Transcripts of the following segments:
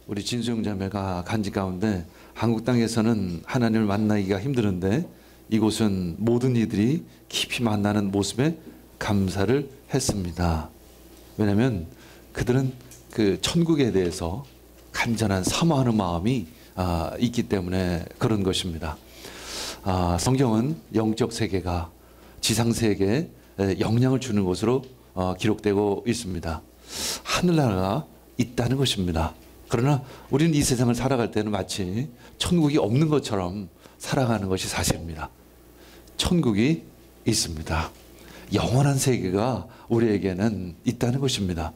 우리 진수영 자매가 간증 가운데 한국 땅에서는 하나님을 만나기가 힘드는데 이곳은 모든 이들이 깊이 만나는 모습에 감사를 했습니다. 왜냐하면 그들은 그 천국에 대해서 간절한 사모하는 마음이 있기 때문에 그런 것입니다. 성경은 영적 세계가 지상 세계에 영향을 주는 것으로 기록되고 있습니다. 하늘나라가 있다는 것입니다. 그러나 우리는 이 세상을 살아갈 때는 마치 천국이 없는 것처럼 살아가는 것이 사실입니다. 천국이 있습니다. 영원한 세계가 우리에게는 있다는 것입니다.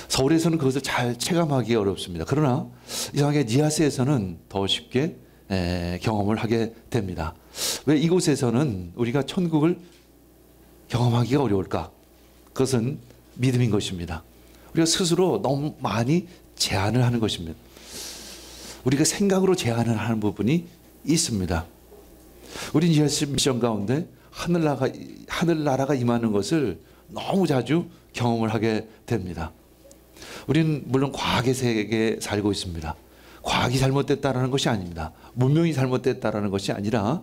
서울에서는 그것을 잘 체감하기 어렵습니다. 그러나 이상하게 니아스에서는 더 쉽게 경험을 하게 됩니다. 왜 이곳에서는 우리가 천국을 경험하기가 어려울까? 그것은 믿음인 것입니다. 우리가 스스로 너무 많이 제한을 하는 것입니다. 우리가 생각으로 제한을 하는 부분이 있습니다. 우리 니아스 미션 가운데 하늘나라가 임하는 것을 너무 자주 경험을 하게 됩니다. 우리는 물론 과학의 세계에 살고 있습니다. 과학이 잘못됐다는 것이 아닙니다. 문명이 잘못됐다는 것이 아니라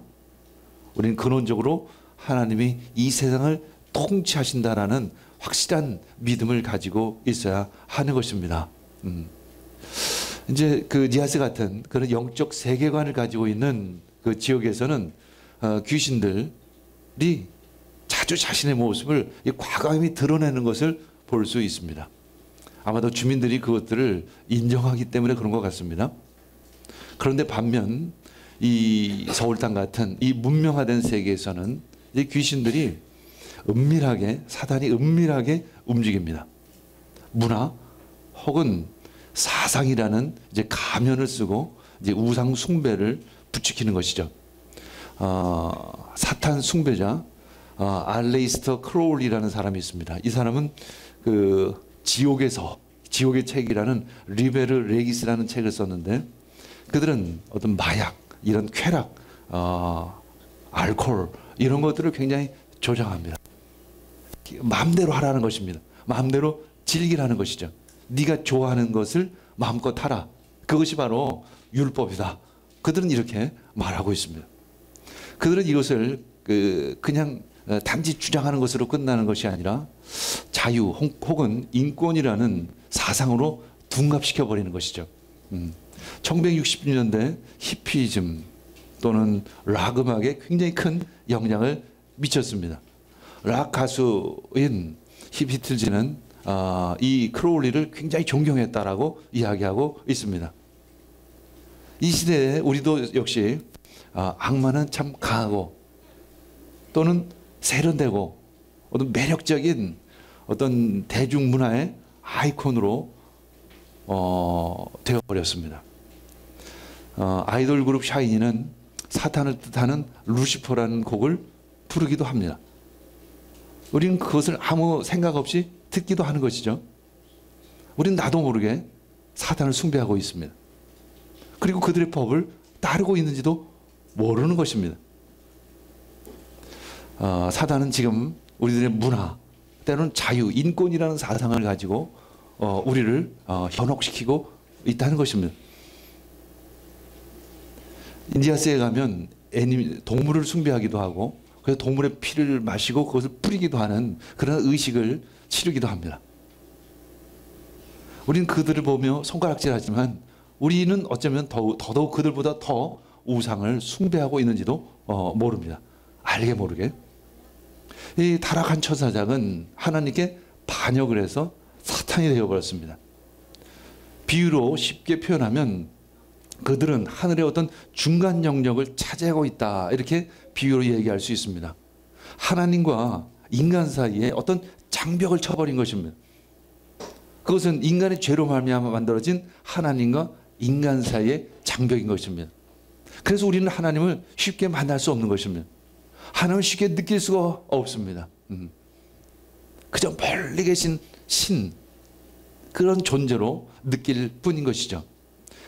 우리는 근원적으로 하나님이 이 세상을 통치하신다라는 확실한 믿음을 가지고 있어야 하는 것입니다. 이제 그 니아스 같은 그런 영적 세계관을 가지고 있는 그 지역에서는 귀신들이 자주 자신의 모습을 과감히 드러내는 것을 볼 수 있습니다. 아마도 주민들이 그것들을 인정하기 때문에 그런 것 같습니다. 그런데 반면 이 서울 땅 같은 이 문명화된 세계에서는 이 귀신들이 사단이 은밀하게 움직입니다. 문화 혹은 사상이라는 이제 가면을 쓰고 이제 우상 숭배를 부추기는 것이죠. 사탄 숭배자 알레이스터 크로울이라는 사람이 있습니다. 이 사람은 그 지옥의 책이라는 리베르 레기스라는 책을 썼는데 그들은 어떤 마약, 이런 쾌락, 알코올 이런 것들을 굉장히 조장합니다. 마음대로 하라는 것입니다. 마음대로 즐기라는 것이죠. 네가 좋아하는 것을 마음껏 하라. 그것이 바로 율법이다. 그들은 이렇게 말하고 있습니다. 그들은 이것을 그냥 단지 주장하는 것으로 끝나는 것이 아니라 자유 혹은 인권이라는 사상으로 둔갑시켜 버리는 것이죠. 1960년대 히피즘 또는 락 음악에 굉장히 큰 영향을 미쳤습니다. 락 가수인 히피틀즈는 이 크로울리를 굉장히 존경했다라고 이야기하고 있습니다. 이 시대에 우리도 역시 악마는 참 강하고 또는 세련되고 어떤 매력적인 어떤 대중문화의 아이콘으로 되어버렸습니다. 아이돌 그룹 샤이니는 사탄을 뜻하는 루시퍼라는 곡을 부르기도 합니다. 우리는 그것을 아무 생각 없이 듣기도 하는 것이죠. 우리는 나도 모르게 사탄을 숭배하고 있습니다. 그리고 그들의 법을 따르고 있는지도 모르는 것입니다. 사탄은 지금 우리들의 문화, 때로는 자유, 인권이라는 사상을 가지고 우리를 현혹시키고 있다는 것입니다. 인디아스에 가면 동물을 숭배하기도 하고 그래서 동물의 피를 마시고 그것을 뿌리기도 하는 그런 의식을 치르기도 합니다. 우리는 그들을 보며 손가락질하지만 우리는 어쩌면 더더욱 그들보다 더 우상을 숭배하고 있는지도 모릅니다. 알게 모르게. 이 타락한 천사장은 하나님께 반역을 해서 사탄이 되어버렸습니다. 비유로 쉽게 표현하면 그들은 하늘의 어떤 중간 영역을 차지하고 있다, 이렇게 비유로 얘기할 수 있습니다. 하나님과 인간 사이에 어떤 장벽을 쳐버린 것입니다. 그것은 인간의 죄로 말미암아 만들어진 하나님과 인간 사이의 장벽인 것입니다. 그래서 우리는 하나님을 쉽게 만날 수 없는 것입니다. 하나님을 쉽게 느낄 수가 없습니다. 그저 멀리 계신 신, 그런 존재로 느낄 뿐인 것이죠.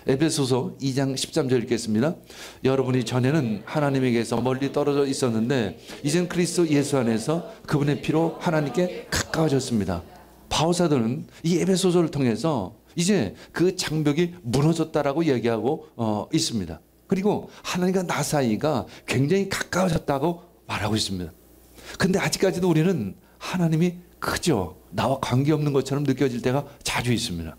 에베소서 2장 13절 읽겠습니다. 여러분이 전에는 하나님에게서 멀리 떨어져 있었는데 이젠 그리스도 예수 안에서 그분의 피로 하나님께 가까워졌습니다. 바울사도는 이 에베소서를 통해서 이제 그 장벽이 무너졌다라고 얘기하고 있습니다. 그리고 하나님과 나 사이가 굉장히 가까워졌다고 말하고 있습니다. 근데 아직까지도 우리는 하나님이 그저 나와 관계없는 것처럼 느껴질 때가 자주 있습니다.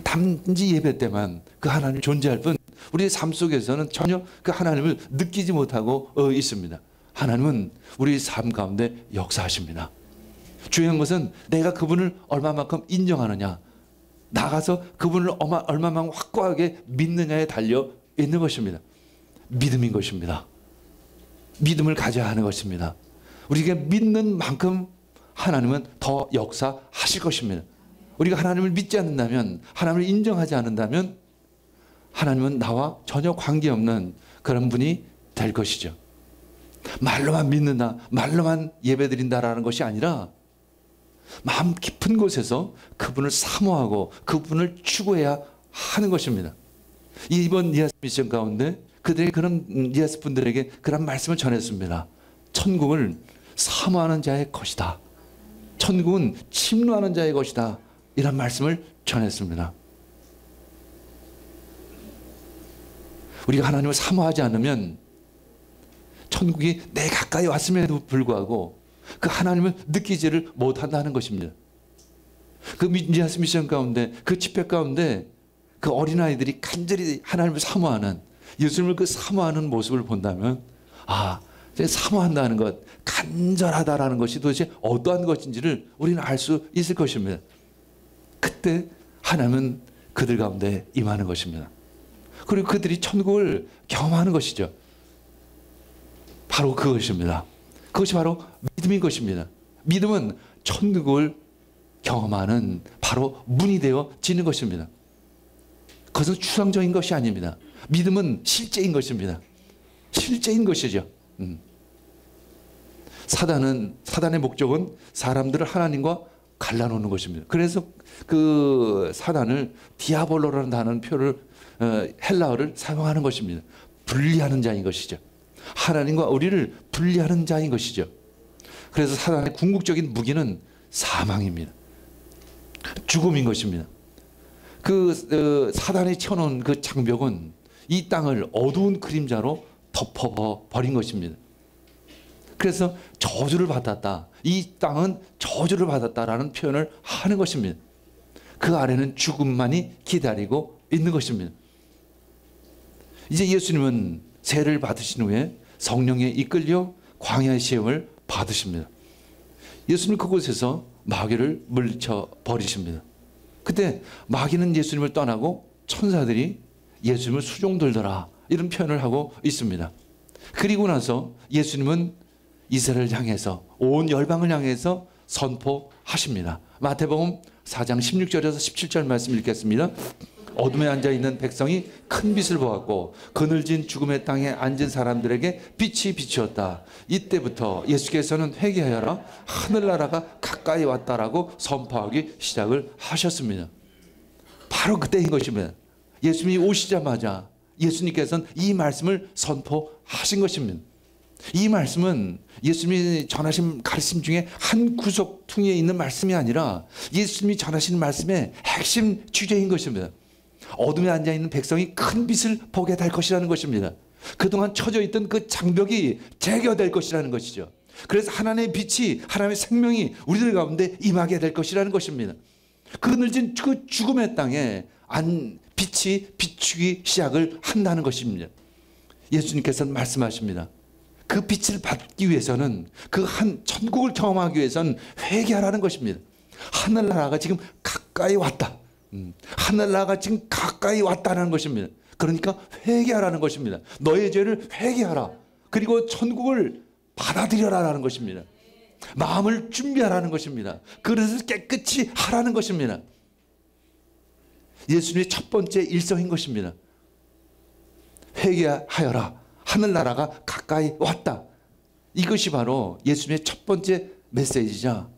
단지 예배 때만 그 하나님이 존재할 뿐 우리의 삶 속에서는 전혀 그 하나님을 느끼지 못하고 있습니다. 하나님은 우리 삶 가운데 역사하십니다. 중요한 것은 내가 그분을 얼마만큼 인정하느냐, 나가서 그분을 얼마만큼 확고하게 믿느냐에 달려 있는 것입니다. 믿음인 것입니다. 믿음을 가져야 하는 것입니다. 우리가 믿는 만큼 하나님은 더 역사하실 것입니다. 우리가 하나님을 믿지 않는다면, 하나님을 인정하지 않는다면 하나님은 나와 전혀 관계없는 그런 분이 될 것이죠. 말로만 믿는다, 말로만 예배드린다라는 것이 아니라 마음 깊은 곳에서 그분을 사모하고 그분을 추구해야 하는 것입니다. 이번 리아스 미션 가운데 그들의 그런 리아스 분들에게 그런 말씀을 전했습니다. 천국을 사모하는 자의 것이다. 천국은 침노하는 자의 것이다. 이런 말씀을 전했습니다. 우리가 하나님을 사모하지 않으면 천국이 내 가까이 왔음에도 불구하고 그 하나님을 느끼지를 못한다는 것입니다. 그 리아스 미션 가운데, 그 집회 가운데 그 어린아이들이 간절히 하나님을 사모하는, 예수님을 그 사모하는 모습을 본다면, 아, 사모한다는 것, 간절하다라는 것이 도대체 어떠한 것인지를 우리는 알 수 있을 것입니다. 그때 하나님은 그들 가운데 임하는 것입니다. 그리고 그들이 천국을 경험하는 것이죠. 바로 그것입니다. 그것이 바로 믿음인 것입니다. 믿음은 천국을 경험하는 바로 문이 되어지는 것입니다. 그것은 추상적인 것이 아닙니다. 믿음은 실제인 것입니다. 실제인 것이죠. 사단의 목적은 사람들을 하나님과 갈라놓는 것입니다. 그래서 그 사단을 디아볼로라는 단어 표를 헬라어를 사용하는 것입니다. 분리하는 자인 것이죠. 하나님과 우리를 분리하는 자인 것이죠. 그래서 사단의 궁극적인 무기는 사망입니다. 죽음인 것입니다. 그 사단이 쳐놓은 그 장벽은 이 땅을 어두운 그림자로 덮어버린 것입니다. 그래서 저주를 받았다. 이 땅은 저주를 받았다라는 표현을 하는 것입니다. 그 아래는 죽음만이 기다리고 있는 것입니다. 이제 예수님은 세를 받으신 후에 성령에 이끌려 광야의 시험을 받으십니다. 예수님 그곳에서 마귀를 물리쳐 버리십니다. 그때 마귀는 예수님을 떠나고 천사들이 예수님을 수종들더라, 이런 표현을 하고 있습니다. 그리고 나서 예수님은 이스라엘을 향해서, 온 열방을 향해서 선포하십니다. 마태복음 4장 16절에서 17절 말씀 읽겠습니다. 어둠에 앉아있는 백성이 큰 빛을 보았고 그늘진 죽음의 땅에 앉은 사람들에게 빛이 비추었다. 이때부터 예수께서는 회개하여라, 하늘나라가 가까이 왔다라고 선포하기 시작을 하셨습니다. 바로 그때인 것입니다. 예수님이 오시자마자 예수님께서는 이 말씀을 선포하신 것입니다. 이 말씀은 예수님이 전하신 가르침 중에 한 구석퉁이에 있는 말씀이 아니라 예수님이 전하시는 말씀의 핵심 주제인 것입니다. 어둠에 앉아있는 백성이 큰 빛을 보게 될 것이라는 것입니다. 그동안 쳐져 있던 그 장벽이 제거될 것이라는 것이죠. 그래서 하나님의 빛이, 하나님의 생명이 우리들 가운데 임하게 될 것이라는 것입니다. 그늘진 그 죽음의 땅에 빛이 비추기 시작을 한다는 것입니다. 예수님께서는 말씀하십니다. 그 빛을 받기 위해서는, 그 한 천국을 경험하기 위해서는 회개하라는 것입니다. 하늘나라가 지금 가까이 왔다. 하늘나라가 지금 가까이 왔다는 것입니다. 그러니까 회개하라는 것입니다. 너의 죄를 회개하라. 그리고 천국을 받아들여라라는 것입니다. 마음을 준비하라는 것입니다. 그릇을 깨끗이 하라는 것입니다. 예수님의 첫 번째 일성인 것입니다. 회개하여라. 하늘나라가 가까이 왔다. 이것이 바로 예수님의 첫 번째 메시지자,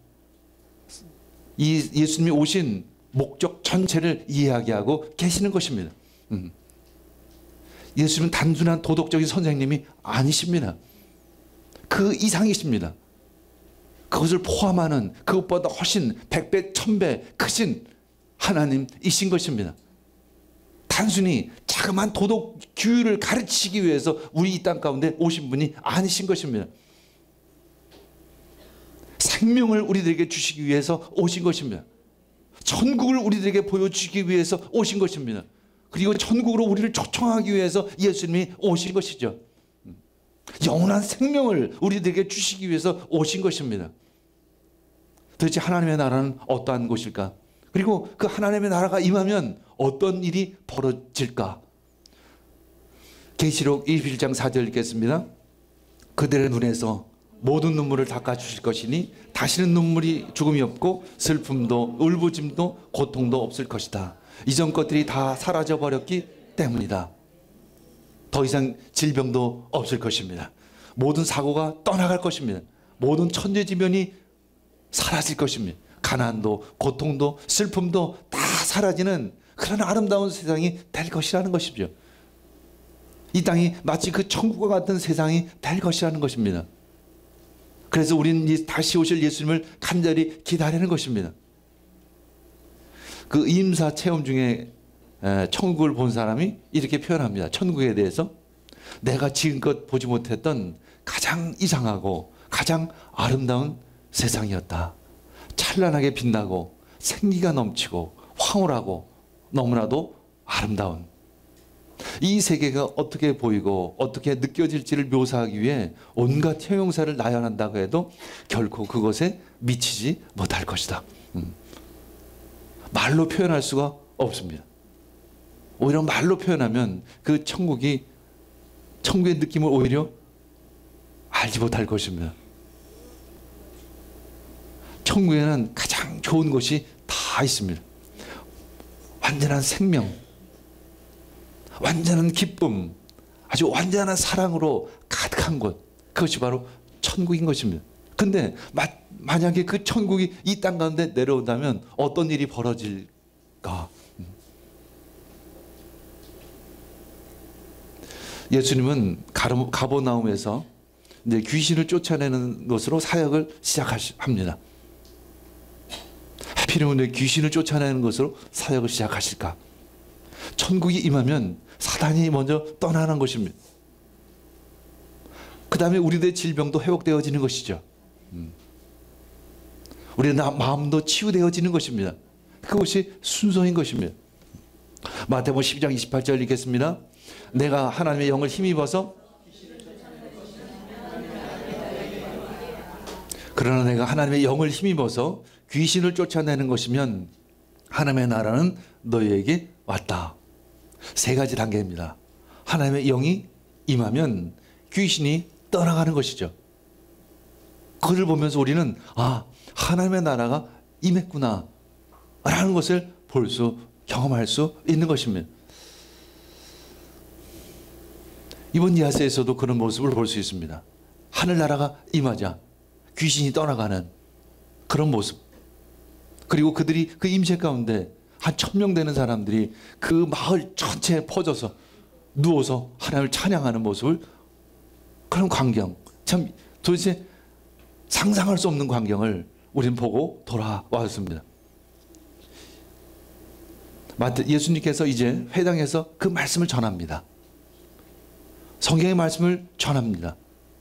이 예수님이 오신 목적 전체를 이야기하고 계시는 것입니다. 예수님은 단순한 도덕적인 선생님이 아니십니다. 그 이상이십니다. 그것을 포함하는 그것보다 훨씬 100배, 1000배 크신 하나님이신 것입니다. 단순히 자그마한 도덕 규율을 가르치기 위해서 우리 이 땅 가운데 오신 분이 아니신 것입니다. 생명을 우리들에게 주시기 위해서 오신 것입니다. 천국을 우리들에게 보여주기 위해서 오신 것입니다. 그리고 천국으로 우리를 초청하기 위해서 예수님이 오신 것이죠. 영원한 생명을 우리들에게 주시기 위해서 오신 것입니다. 도대체 하나님의 나라는 어떠한 곳일까? 그리고 그 하나님의 나라가 임하면 어떤 일이 벌어질까? 계시록 21장 4절 읽겠습니다. 그들의 눈에서 모든 눈물을 닦아주실 것이니 다시는 눈물이 죽음이 없고 슬픔도 울부짖음도 고통도 없을 것이다. 이전 것들이 다 사라져버렸기 때문이다. 더 이상 질병도 없을 것입니다. 모든 사고가 떠나갈 것입니다. 모든 천재지변이 사라질 것입니다. 가난도 고통도 슬픔도 다 사라지는 그런 아름다운 세상이 될 것이라는 것이죠. 이 땅이 마치 그 천국과 같은 세상이 될 것이라는 것입니다. 그래서 우리는 다시 오실 예수님을 간절히 기다리는 것입니다. 그 임사 체험 중에 천국을 본 사람이 이렇게 표현합니다. 천국에 대해서 내가 지금껏 보지 못했던 가장 이상하고 가장 아름다운 세상이었다. 찬란하게 빛나고 생기가 넘치고 황홀하고 너무나도 아름다운 이 세계가 어떻게 보이고 어떻게 느껴질지를 묘사하기 위해 온갖 형용사를 나열한다고 해도 결코 그것에 미치지 못할 것이다. 말로 표현할 수가 없습니다. 오히려 말로 표현하면 그 천국의 느낌을 오히려 알지 못할 것입니다. 천국에는 가장 좋은 것이 다 있습니다. 완전한 생명, 완전한 기쁨, 아주 완전한 사랑으로 가득한 곳, 그것이 바로 천국인 것입니다. 근데 만약에 그 천국이 이 땅 가운데 내려온다면 어떤 일이 벌어질까? 예수님은 가버나움에서 이제 귀신을 쫓아내는 것으로 사역을 시작합니다. 하필이면 귀신을 쫓아내는 것으로 사역을 시작하실까? 천국이 임하면 사단이 먼저 떠나는 것입니다. 그 다음에 우리들의 질병도 회복되어지는 것이죠. 우리의 마음도 치유되어지는 것입니다. 그것이 순서인 것입니다. 마태복음 12장 28절 읽겠습니다. 내가 하나님의 영을 힘입어서 그러나 내가 하나님의 영을 힘입어서 귀신을 쫓아내는 것이면 하나님의 나라는 너희에게 왔다. 세 가지 단계입니다. 하나님의 영이 임하면 귀신이 떠나가는 것이죠. 그걸 보면서 우리는 하나님의 나라가 임했구나 라는 것을 경험할 수 있는 것입니다. 이번 야세에서도 그런 모습을 볼 수 있습니다. 하늘나라가 임하자 귀신이 떠나가는 그런 모습. 그리고 그들이 그 임재 가운데 한 1000명 되는 사람들이 그 마을 전체에 퍼져서 누워서 하나님을 찬양하는 모습을, 그런 광경, 참 도대체 상상할 수 없는 광경을 우리는 보고 돌아왔습니다. 예수님께서 이제 회당에서 그 말씀을 전합니다. 성경의 말씀을 전합니다.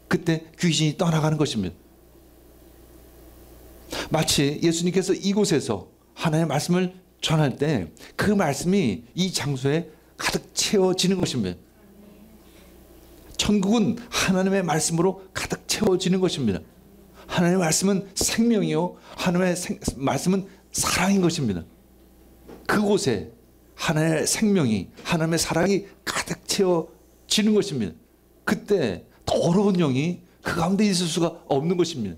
그때 귀신이 떠나가는 것입니다. 마치 예수님께서 이곳에서 하나님의 말씀을 전할 때 그 말씀이 이 장소에 가득 채워지는 것입니다. 천국은 하나님의 말씀으로 가득 채워지는 것입니다. 하나님의 말씀은 생명이요, 하나님의 말씀은 사랑인 것입니다. 그곳에 하나님의 생명이, 하나님의 사랑이 가득 채워지는 것입니다. 그때 더러운 영이 그 가운데 있을 수가 없는 것입니다.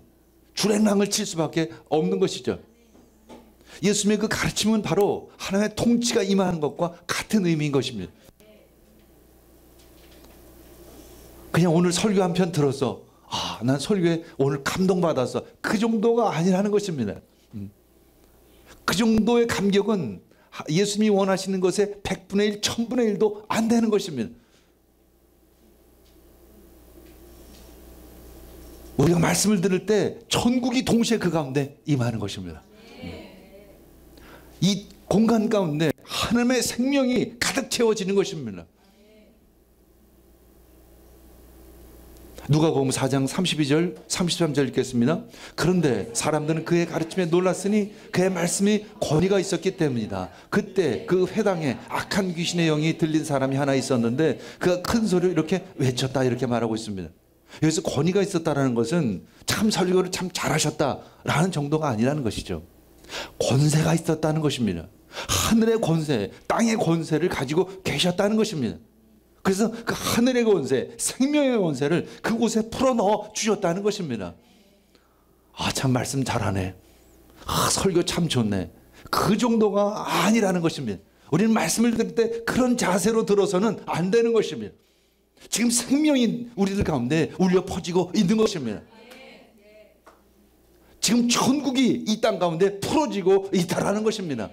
주랭랑을 칠 수밖에 없는 것이죠. 예수님의 그 가르침은 바로 하나님의 통치가 임하는 것과 같은 의미인 것입니다. 그냥 오늘 설교 한 편 들어서 난 설교에 오늘 감동받았어, 그 정도가 아니라는 것입니다. 그 정도의 감격은 예수님이 원하시는 것의 100분의 1, 1000분의 1도 안 되는 것입니다. 우리가 말씀을 들을 때 천국이 동시에 그 가운데 임하는 것입니다. 이 공간 가운데 하나님의 생명이 가득 채워지는 것입니다. 누가복음 4장 32절 33절 읽겠습니다. 그런데 사람들은 그의 가르침에 놀랐으니 그의 말씀이 권위가 있었기 때문이다. 그때 그 회당에 악한 귀신의 영이 들린 사람이 하나 있었는데 그가 큰 소리로 이렇게 외쳤다, 이렇게 말하고 있습니다. 여기서 권위가 있었다는 것은 참 설교를 참 잘하셨다라는 정도가 아니라는 것이죠. 권세가 있었다는 것입니다. 하늘의 권세, 땅의 권세를 가지고 계셨다는 것입니다. 그래서 그 하늘의 권세, 생명의 권세를 그곳에 풀어넣어 주셨다는 것입니다. 아, 참 말씀 잘하네. 아, 설교 참 좋네. 그 정도가 아니라는 것입니다. 우리는 말씀을 들을 때 그런 자세로 들어서는 안 되는 것입니다. 지금 생명이 우리들 가운데 울려 퍼지고 있는 것입니다. 지금 천국이 이 땅 가운데 풀어지고 있다라는 것입니다.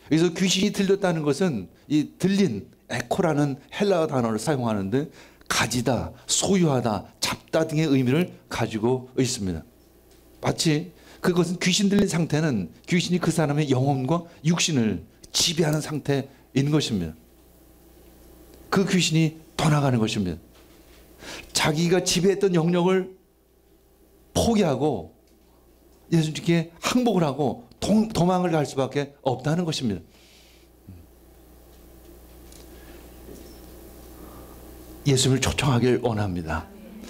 그래서 귀신이 들렸다는 것은 이 들린, 에코라는 헬라어 단어를 사용하는데 가지다, 소유하다, 잡다 등의 의미를 가지고 있습니다. 마치 그것은 귀신 들린 상태는 귀신이 그 사람의 영혼과 육신을 지배하는 상태인 것입니다. 그 귀신이 떠나가는 것입니다. 자기가 지배했던 영역을 포기하고 예수님께 항복을 하고 도망을 갈 수밖에 없다는 것입니다. 예수님을 초청하길 원합니다.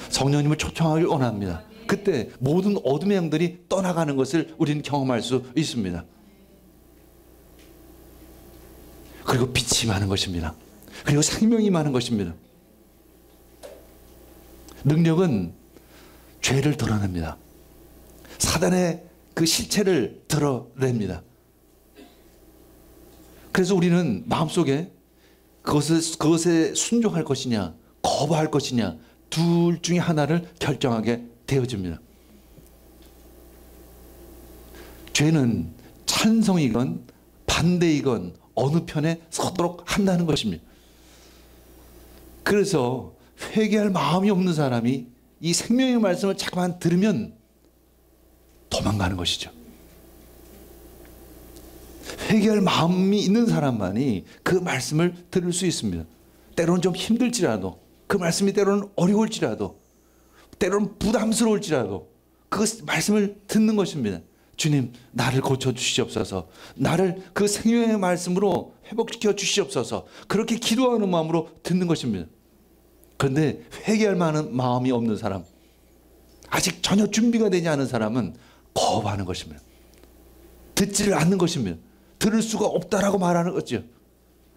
성령님을 초청하길 원합니다. 그때 모든 어둠의 영들이 떠나가는 것을 우리는 경험할 수 있습니다. 그리고 빛이 많은 것입니다. 그리고 생명이 많은 것입니다. 능력은 죄를 드러냅니다. 사단의 그 실체를 드러냅니다. 그래서 우리는 마음속에 그것에 순종할 것이냐 거부할 것이냐 둘 중에 하나를 결정하게 되어집니다. 죄는 찬성이건 반대이건 어느 편에 서도록 한다는 것입니다. 그래서 회개할 마음이 없는 사람이 이 생명의 말씀을 자꾸만 들으면 도망가는 것이죠. 회개할 마음이 있는 사람만이 그 말씀을 들을 수 있습니다. 때로는 좀 힘들지라도, 그 말씀이 때로는 어려울지라도, 때로는 부담스러울지라도 그 말씀을 듣는 것입니다. 주님, 나를 고쳐주시옵소서. 나를 그 생명의 말씀으로 회복시켜 주시옵소서. 그렇게 기도하는 마음으로 듣는 것입니다. 그런데 회개할 만한 마음이 없는 사람, 아직 전혀 준비가 되지 않은 사람은 거부하는 것입니다. 듣지를 않는 것입니다. 들을 수가 없다라고 말하는 거죠.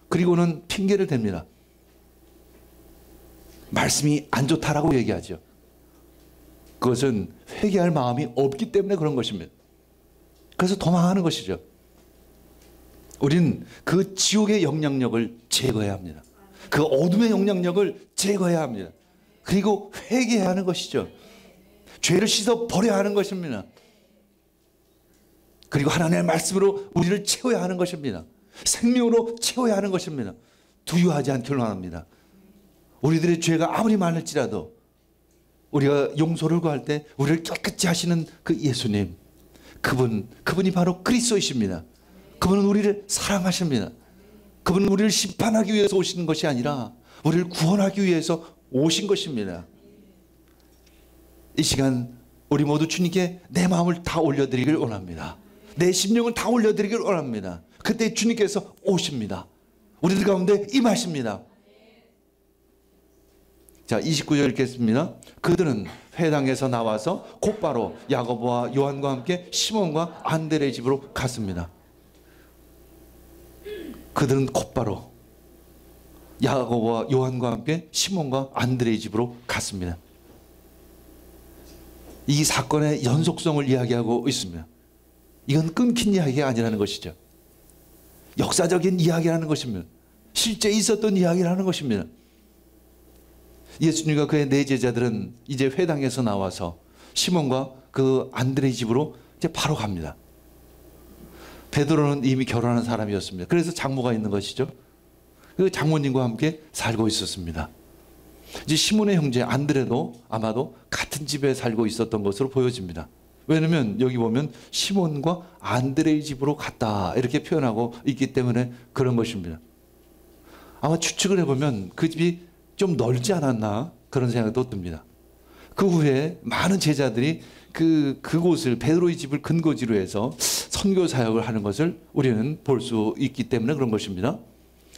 그리고는 핑계를 댑니다. 말씀이 안 좋다라고 얘기하죠. 그것은 회개할 마음이 없기 때문에 그런 것입니다. 그래서 도망하는 것이죠. 우리는 그 지옥의 영향력을 제거해야 합니다. 그 어둠의 영향력을 제거해야 합니다. 그리고 회개해야 하는 것이죠. 죄를 씻어 버려야 하는 것입니다. 그리고 하나님의 말씀으로 우리를 채워야 하는 것입니다. 생명으로 채워야 하는 것입니다. 두려워하지 않기를 원합니다. 우리들의 죄가 아무리 많을지라도 우리가 용서를 구할 때 우리를 깨끗이 하시는 그 예수님, 그분이 바로 그리스도이십니다. 그분은 우리를 사랑하십니다. 그분은 우리를 심판하기 위해서 오시는 것이 아니라 우리를 구원하기 위해서 오신 것입니다. 이 시간 우리 모두 주님께 내 마음을 다 올려드리길 원합니다. 내 심령을 다 올려드리길 원합니다. 그때 주님께서 오십니다. 우리들 가운데 임하십니다. 자, 29절 읽겠습니다. 그들은 회당에서 나와서 곧바로 야고보와 요한과 함께 시몬과 안드레의 집으로 갔습니다. 그들은 곧바로 야고보와 요한과 함께 시몬과 안드레의 집으로 갔습니다. 이 사건의 연속성을 이야기하고 있습니다. 이건 끊긴 이야기가 아니라는 것이죠. 역사적인 이야기라는 것입니다. 실제 있었던 이야기라는 것입니다. 예수님과 그의 네 제자들은 이제 회당에서 나와서 시몬과 그 안드레의 집으로 이제 바로 갑니다. 베드로는 이미 결혼한 사람이었습니다. 그래서 장모가 있는 것이죠. 그 장모님과 함께 살고 있었습니다. 이제 시몬의 형제 안드레도 아마도 같은 집에 살고 있었던 것으로 보여집니다. 왜냐하면 여기 보면 시몬과 안드레의 집으로 갔다 이렇게 표현하고 있기 때문에 그런 것입니다. 아마 추측을 해보면 그 집이 좀 넓지 않았나 그런 생각도 듭니다. 그 후에 많은 제자들이 그곳을 베드로의 집을 근거지로 해서 선교 사역을 하는 것을 우리는 볼 수 있기 때문에 그런 것입니다.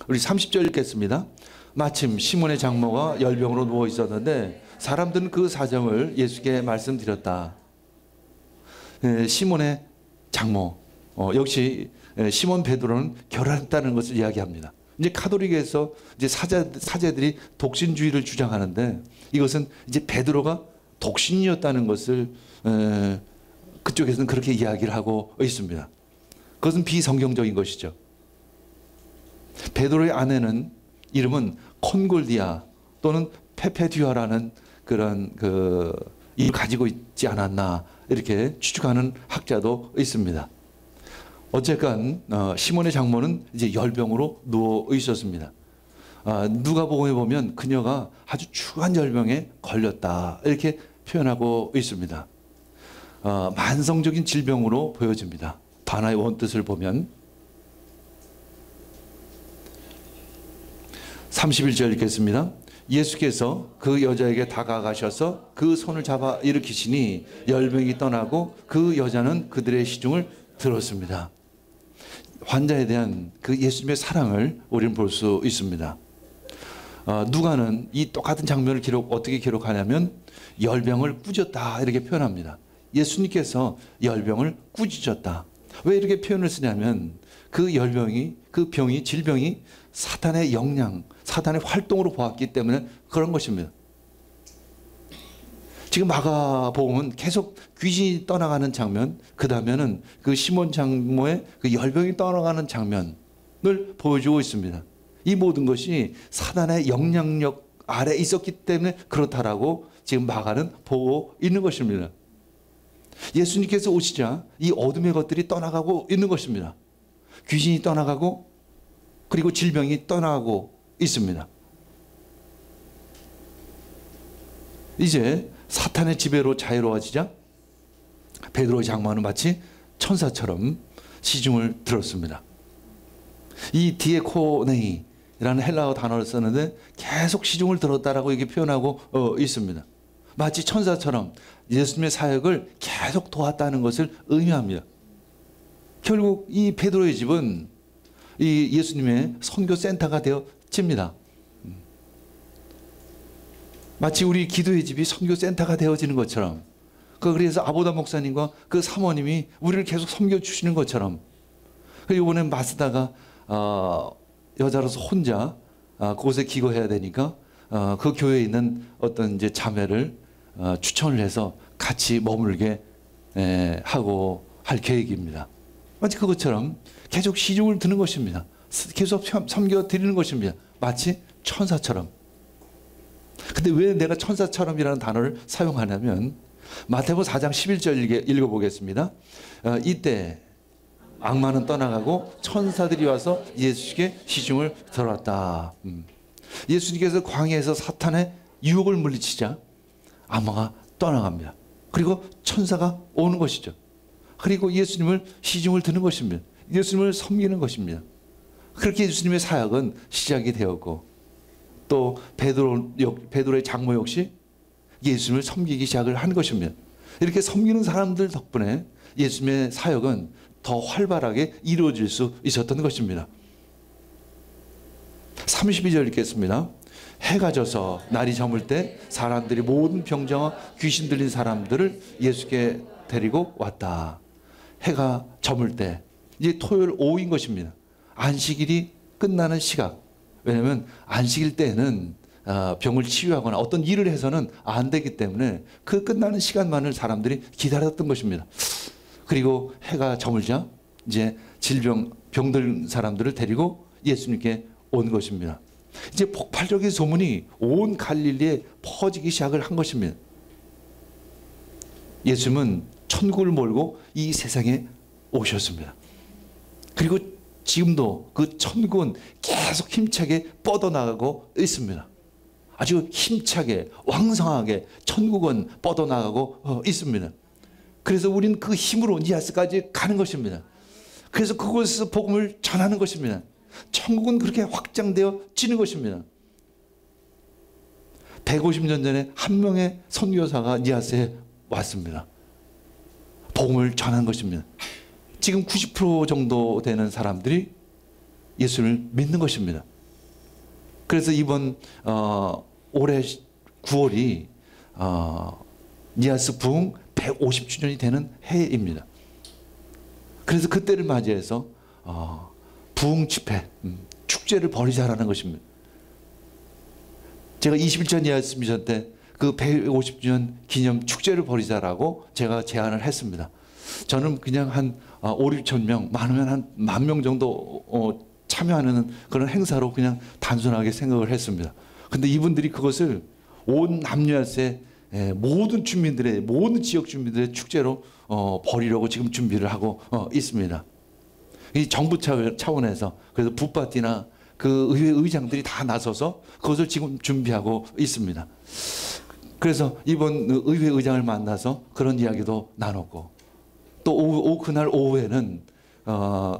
우리 30절 읽겠습니다. 마침 시몬의 장모가 열병으로 누워 있었는데 사람들은 그 사정을 예수께 말씀드렸다. 시몬의 장모, 역시 시몬 베드로는 결혼했다는 것을 이야기합니다. 이제 카톨릭에서 이제 사제들이 독신주의를 주장하는데 이것은 이제 베드로가 독신이었다는 것을 그쪽에서는 그렇게 이야기를 하고 있습니다. 그것은 비성경적인 것이죠. 베드로의 아내는 이름은 콘골디아 또는 페페듀아라는 그런 이름을 가지고 있지 않았나 이렇게 추측하는 학자도 있습니다. 어쨌건 시몬의 장모는 이제 열병으로 누워 있었습니다. 누가복음에 보면 그녀가 아주 추한 열병에 걸렸다 이렇게 표현하고 있습니다. 만성적인 질병으로 보여집니다. 단어의 원뜻을 보면 31절 읽겠습니다. 예수께서 그 여자에게 다가가셔서 그 손을 잡아 일으키시니 열병이 떠나고 그 여자는 그들의 시중을 들었습니다. 환자에 대한 그 예수님의 사랑을 우리는 볼 수 있습니다. 누가는 이 똑같은 장면을 어떻게 기록하냐면 열병을 꾸짖었다 이렇게 표현합니다. 예수님께서 열병을 꾸짖었다. 왜 이렇게 표현을 쓰냐면 그 열병이, 그 병이, 질병이 사탄의 영향, 사탄의 활동으로 보았기 때문에 그런 것입니다. 지금 마가복음은 계속 귀신이 떠나가는 장면, 그 다음에는 그 시몬 장모의 그 열병이 떠나가는 장면을 보여주고 있습니다. 이 모든 것이 사탄의 영향력 아래 있었기 때문에 그렇다라고 지금 마가는 보고 있는 것입니다. 예수님께서 오시자 이 어둠의 것들이 떠나가고 있는 것입니다. 귀신이 떠나가고 그리고 질병이 떠나가고 있습니다. 이제 사탄의 지배로 자유로워지자 베드로의 장모는 마치 천사처럼 시중을 들었습니다. 이 디에코네이라는 헬라어 단어를 썼는데 계속 시중을 들었다라고 이렇게 표현하고 있습니다. 마치 천사처럼 예수님의 사역을 계속 도왔다는 것을 의미합니다. 결국 이 베드로의 집은 이 예수님의 선교 센터가 되어집니다. 마치 우리 기도의 집이 선교 센터가 되어지는 것처럼 그래서 아보다 목사님과 그 사모님이 우리를 계속 섬겨 주시는 것처럼 이번에 마스다가 여자로서 혼자 그곳에 기거해야 되니까 그 교회에 있는 어떤 이제 자매를 추천을 해서 같이 머물게 하고 할 계획입니다. 마치 그것처럼 계속 시중을 드는 것입니다. 계속 섬겨 드리는 것입니다. 마치 천사처럼. 근데 왜 내가 천사처럼이라는 단어를 사용하냐면 마태복음 4장 11절 읽어보겠습니다. 이때 악마는 떠나가고 천사들이 와서 예수께 시중을 들었다. 예수님께서 광야에서 사탄의 유혹을 물리치자 악마가 떠나갑니다. 그리고 천사가 오는 것이죠. 그리고 예수님을 시중을 드는 것입니다. 예수님을 섬기는 것입니다. 그렇게 예수님의 사역은 시작이 되었고 또 베드로의 장모 역시 예수님을 섬기기 시작을 한 것입니다. 이렇게 섬기는 사람들 덕분에 예수님의 사역은 더 활발하게 이루어질 수 있었던 것입니다. 32절 읽겠습니다. 해가 져서 날이 저물 때 사람들이 모든 병자와 귀신 들린 사람들을 예수께 데리고 왔다. 해가 저물 때 이제 토요일 오후인 것입니다. 안식일이 끝나는 시각. 왜냐하면 안식일 때는 병을 치유하거나 어떤 일을 해서는 안 되기 때문에 그 끝나는 시간만을 사람들이 기다렸던 것입니다. 그리고 해가 저물자 이제 병든 사람들을 데리고 예수님께 온 것입니다. 이제 폭발적인 소문이 온 갈릴리에 퍼지기 시작을 한 것입니다. 예수님은 천국을 몰고 이 세상에 오셨습니다. 그리고 지금도 그 천국은 계속 힘차게 뻗어나가고 있습니다. 아주 힘차게 왕성하게 천국은 뻗어나가고 있습니다. 그래서 우리는 그 힘으로 니아스까지 가는 것입니다. 그래서 그곳에서 복음을 전하는 것입니다. 천국은 그렇게 확장되어지는 것입니다. 150년 전에 한 명의 선교사가 니아스에 왔습니다. 복음을 전한 것입니다. 지금 90% 정도 되는 사람들이 예수를 믿는 것입니다. 그래서 이번 올해 9월이 니아스 부흥 150주년이 되는 해입니다. 그래서 그때를 맞이해서 부흥 집회, 축제를 벌이자라는 것입니다. 제가 21차 니아스 미션 때 그 150주년 기념 축제를 벌이자라고 제가 제안을 했습니다. 저는 그냥 한 5, 6천 명, 많으면 한 10,000명 정도 참여하는 그런 행사로 그냥 단순하게 생각을 했습니다. 근데 이분들이 그것을 온 남유아스의 모든 주민들의, 모든 지역 주민들의 축제로 벌이려고 지금 준비를 하고 있습니다. 이 정부 차원에서 그래서 붓파티나 그 의회 의장들이 다 나서서 그것을 지금 준비하고 있습니다. 그래서 이번 의회 의장을 만나서 그런 이야기도 나눴고, 또 그날 오후에는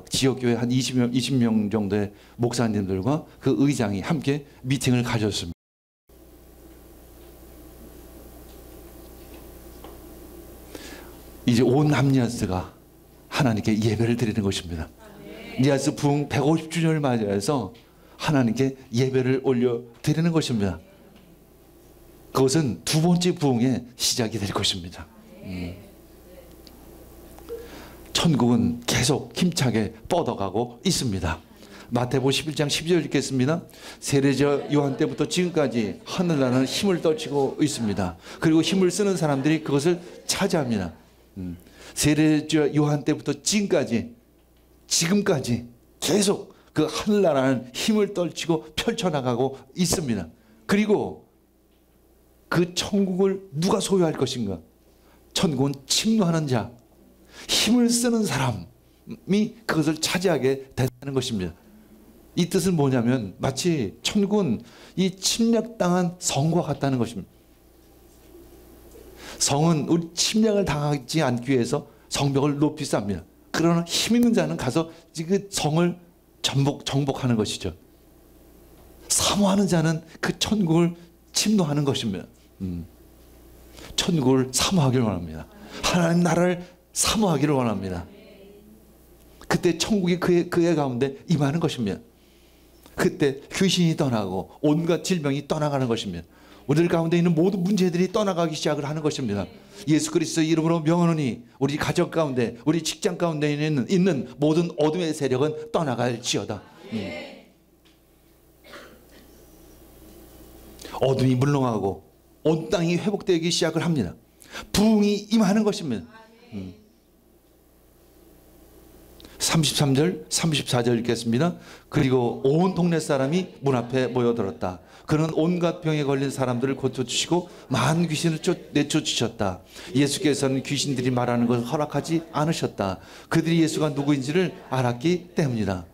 지역교회 한 20명 정도의 목사님들과 그 의장이 함께 미팅을 가졌습니다. 이제 온 남니아스가 하나님께 예배를 드리는 것입니다. 니아스 부흥 150주년을 맞이해서 하나님께 예배를 올려 드리는 것입니다. 그것은 두 번째 부흥의 시작이 될 것입니다. 천국은 계속 힘차게 뻗어가고 있습니다. 마태복음 11장 12절 읽겠습니다. 세례자 요한 때부터 지금까지 하늘나라는 힘을 떨치고 있습니다. 그리고 힘을 쓰는 사람들이 그것을 차지합니다. 세례자 요한 때부터 지금까지 계속 그 하늘나라는 힘을 떨치고 펼쳐나가고 있습니다. 그리고 그 천국을 누가 소유할 것인가? 천국은 침노하는 자, 힘을 쓰는 사람이 그것을 차지하게 된다는 것입니다. 이 뜻은 뭐냐면 마치 천국은 이 침략당한 성과 같다는 것입니다. 성은 우리 침략을 당하지 않기 위해서 성벽을 높이 쌓습니다. 그러나 힘 있는 자는 가서 그 성을 정복하는 것이죠. 사모하는 자는 그 천국을 침노하는 것입니다. 천국을 사모하기를 원합니다. 하나님 나라를 사모하기를 원합니다. 그때 천국이 그의 가운데 임하는 것입니다. 그때 귀신이 떠나고 온갖 질병이 떠나가는 것입니다. 우리들 가운데 있는 모든 문제들이 떠나가기 시작을 하는 것입니다. 예수 그리스도의 이름으로 명하노니 우리 가정 가운데, 우리 직장 가운데 있는 모든 어둠의 세력은 떠나갈지어다. 어둠이 물러가고 온 땅이 회복되기 시작을 합니다. 부흥이 임하는 것입니다. 33절, 34절 읽겠습니다. 그리고 온 동네 사람이 문 앞에 모여들었다. 그는 온갖 병에 걸린 사람들을 고쳐주시고 많은 귀신을 내쫓으셨다. 예수께서는 귀신들이 말하는 것을 허락하지 않으셨다. 그들이 예수가 누구인지를 알았기 때문이다.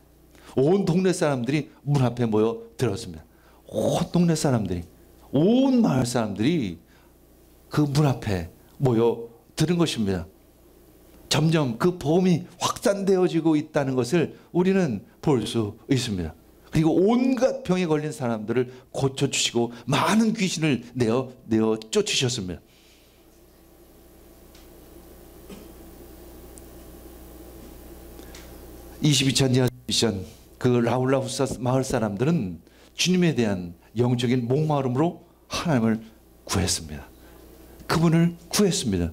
온 동네 사람들이 문 앞에 모여들었습니다. 온 동네 사람들이, 온 마을 사람들이 그 문 앞에 모여드는 것입니다. 점점 그 복음이 확산되어지고 있다는 것을 우리는 볼 수 있습니다. 그리고 온갖 병에 걸린 사람들을 고쳐주시고 많은 귀신을 내어 쫓으셨습니다. (22차) 미션 그 라울라후사 마을 사람들은 주님에 대한 영적인 목마름으로 하나님을 구했습니다. 그분을 구했습니다.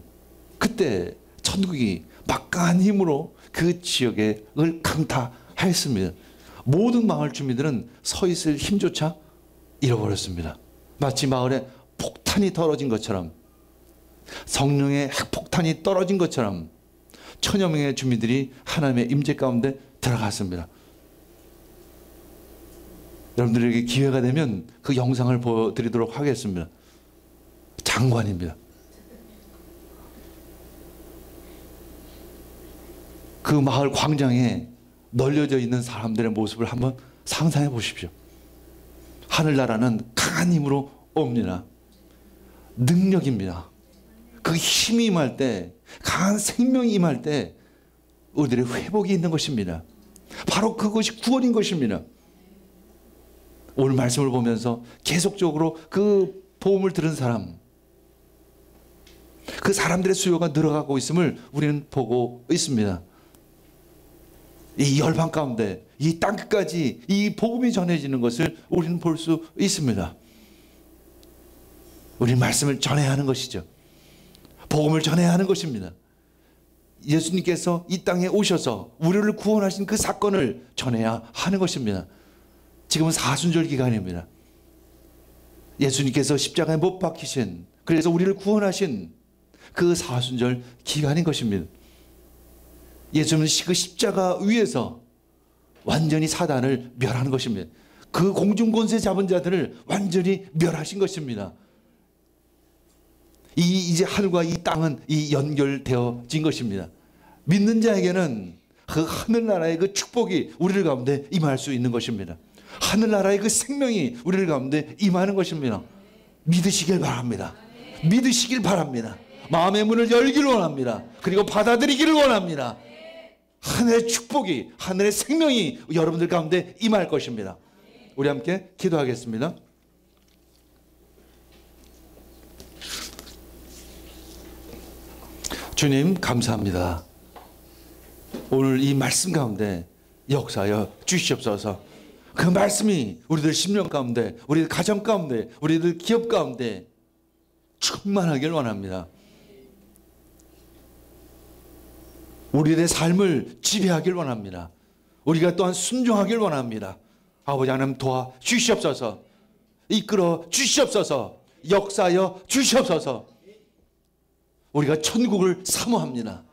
그때 천국이 막강한 힘으로 그 지역을 강타했습니다. 모든 마을 주민들은 서 있을 힘조차 잃어버렸습니다. 마치 마을에 폭탄이 떨어진 것처럼, 성령의 핵폭탄이 떨어진 것처럼 천여 명의 주민들이 하나님의 임재 가운데 들어갔습니다. 여러분들에게 기회가 되면 그 영상을 보여드리도록 하겠습니다. 장관입니다. 그 마을 광장에 널려져 있는 사람들의 모습을 한번 상상해 보십시오. 하늘나라는 강한 힘으로 옵니다. 능력입니다. 그 힘이 임할 때, 강한 생명이 임할 때 우리들의 회복이 있는 것입니다. 바로 그것이 구원인 것입니다. 오늘 말씀을 보면서 계속적으로 그 복음을 들은 사람, 그 사람들의 수요가 늘어가고 있음을 우리는 보고 있습니다. 이 열방 가운데 이 땅끝까지 이 복음이 전해지는 것을 우리는 볼 수 있습니다. 우리는 말씀을 전해야 하는 것이죠. 복음을 전해야 하는 것입니다. 예수님께서 이 땅에 오셔서 우리를 구원하신 그 사건을 전해야 하는 것입니다. 지금은 사순절 기간입니다. 예수님께서 십자가에 못 박히신, 그래서 우리를 구원하신 그 사순절 기간인 것입니다. 예수님은 그 십자가 위에서 완전히 사단을 멸하는 것입니다. 그 공중권세 잡은 자들을 완전히 멸하신 것입니다. 이제 하늘과 이 땅은 연결되어진 것입니다. 믿는 자에게는 그 하늘나라의 그 축복이 우리를 가운데 임할 수 있는 것입니다. 하늘나라의 그 생명이 우리를 가운데 임하는 것입니다. 믿으시길 바랍니다. 믿으시길 바랍니다. 마음의 문을 열기를 원합니다. 그리고 받아들이기를 원합니다. 하늘의 축복이, 하늘의 생명이 여러분들 가운데 임할 것입니다. 우리 함께 기도하겠습니다. 주님 감사합니다. 오늘 이 말씀 가운데 역사하여 주시옵소서. 그 말씀이 우리들 심령 가운데, 우리들 가정 가운데, 우리들 기업 가운데 충만하길 원합니다. 우리들의 삶을 지배하길 원합니다. 우리가 또한 순종하길 원합니다. 아버지 하나님 도와 주시옵소서. 이끌어 주시옵소서. 역사하여 주시옵소서. 우리가 천국을 사모합니다.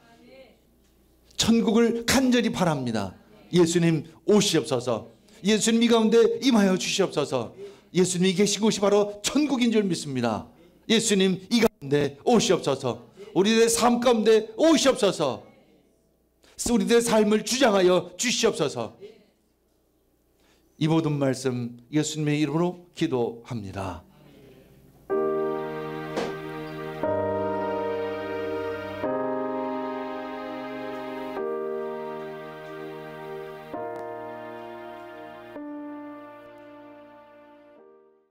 천국을 간절히 바랍니다. 예수님 오시옵소서. 예수님 이 가운데 임하여 주시옵소서. 예수님이 계신 곳이 바로 천국인 줄 믿습니다. 예수님 이 가운데 오시옵소서. 우리들의 삶 가운데 오시옵소서. 우리들의 삶을 주장하여 주시옵소서. 이 모든 말씀 예수님의 이름으로 기도합니다.